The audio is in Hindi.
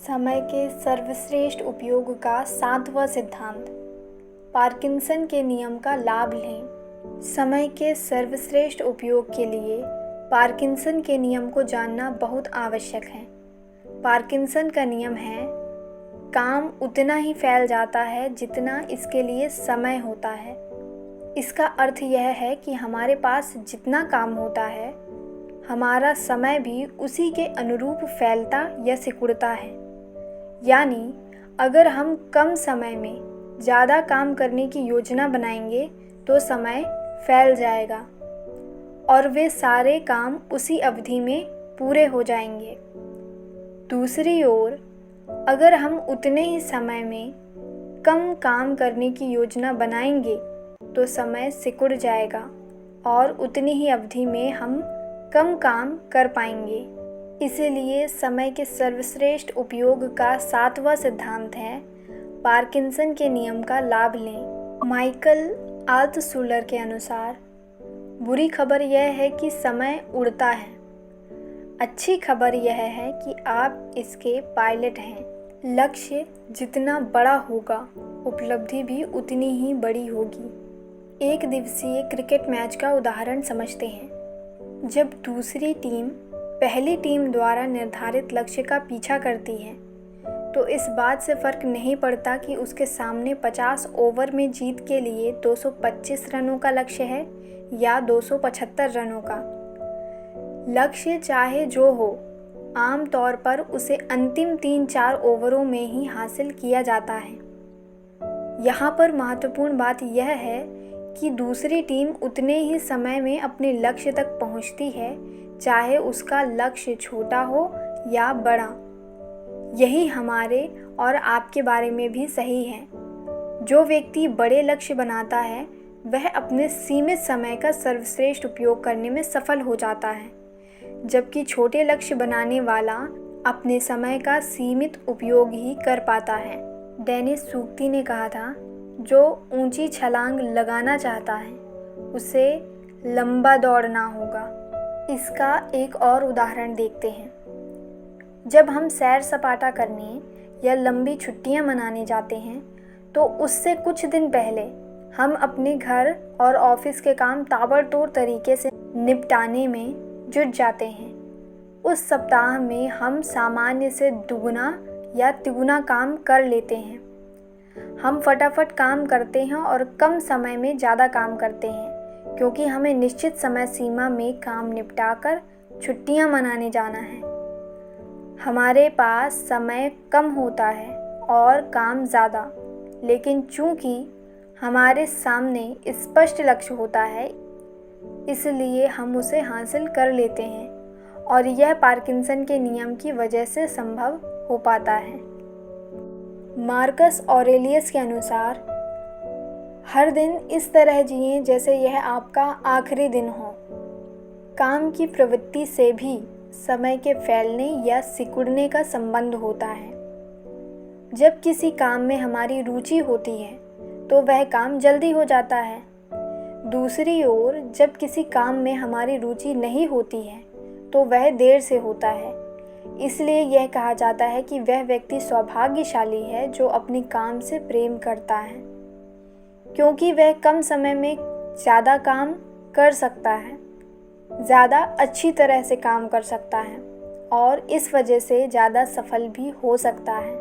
समय के सर्वश्रेष्ठ उपयोग का 7वां सिद्धांत। पार्किंसन के नियम का लाभ लें। समय के सर्वश्रेष्ठ उपयोग के लिए पार्किंसन के नियम को जानना बहुत आवश्यक है। पार्किंसन का नियम है, काम उतना ही फैल जाता है जितना इसके लिए समय होता है। इसका अर्थ यह है कि हमारे पास जितना काम होता है, हमारा समय भी उसी के अनुरूप फैलता या सिकुड़ता है। यानी अगर हम कम समय में ज़्यादा काम करने की योजना बनाएंगे तो समय फैल जाएगा और वे सारे काम उसी अवधि में पूरे हो जाएंगे। दूसरी ओर अगर हम उतने ही समय में कम काम करने की योजना बनाएंगे तो समय सिकुड़ जाएगा और उतनी ही अवधि में हम कम काम कर पाएंगे। इसीलिए समय के सर्वश्रेष्ठ उपयोग का 7वां सिद्धांत है, पार्किंसन के नियम का लाभ लें। माइकल आल्त्शुलर के अनुसार बुरी खबर यह है कि समय उड़ता है, अच्छी खबर यह है कि आप इसके पायलट हैं। लक्ष्य जितना बड़ा होगा, उपलब्धि भी उतनी ही बड़ी होगी। एक दिवसीय क्रिकेट मैच का उदाहरण समझते हैं। जब दूसरी टीम पहली टीम द्वारा निर्धारित लक्ष्य का पीछा करती है तो इस बात से फ़र्क नहीं पड़ता कि उसके सामने 50 ओवर में जीत के लिए 225 रनों का लक्ष्य है या 275 रनों का। लक्ष्य चाहे जो हो, आम तौर पर उसे अंतिम 3-4 ओवरों में ही हासिल किया जाता है। यहाँ पर महत्वपूर्ण बात यह है कि दूसरी टीम उतने ही समय में अपने लक्ष्य तक पहुँचती है, चाहे उसका लक्ष्य छोटा हो या बड़ा। यही हमारे और आपके बारे में भी सही है। जो व्यक्ति बड़े लक्ष्य बनाता है वह अपने सीमित समय का सर्वश्रेष्ठ उपयोग करने में सफल हो जाता है, जबकि छोटे लक्ष्य बनाने वाला अपने समय का सीमित उपयोग ही कर पाता है। डेनिस सूक्ति ने कहा था, जो ऊंची छलांग लगाना चाहता है उसे लंबा दौड़ना होगा। इसका एक और उदाहरण देखते हैं। जब हम सैर सपाटा करने या लंबी छुट्टियां मनाने जाते हैं तो उससे कुछ दिन पहले हम अपने घर और ऑफिस के काम ताबड़तोड़ तरीके से निपटाने में जुट जाते हैं। उस सप्ताह में हम सामान्य से दुगना या तिगुना काम कर लेते हैं। हम फटाफट काम करते हैं और कम समय में ज़्यादा काम करते हैं, क्योंकि हमें निश्चित समय सीमा में काम निपटाकर छुट्टियां मनाने जाना है। हमारे पास समय कम होता है और काम ज़्यादा, लेकिन चूंकि हमारे सामने स्पष्ट लक्ष्य होता है, इसलिए हम उसे हासिल कर लेते हैं और यह पार्किंसन के नियम की वजह से संभव हो पाता है। मार्कस ऑरेलियस के अनुसार हर दिन इस तरह जिएं जैसे यह आपका आखिरी दिन हो। काम की प्रवृत्ति से भी समय के फैलने या सिकुड़ने का संबंध होता है। जब किसी काम में हमारी रुचि होती है तो वह काम जल्दी हो जाता है। दूसरी ओर जब किसी काम में हमारी रुचि नहीं होती है तो वह देर से होता है। इसलिए यह कहा जाता है कि वह व्यक्ति सौभाग्यशाली है जो अपने काम से प्रेम करता है, क्योंकि वह कम समय में ज़्यादा काम कर सकता है, ज़्यादा अच्छी तरह से काम कर सकता है और इस वजह से ज़्यादा सफल भी हो सकता है।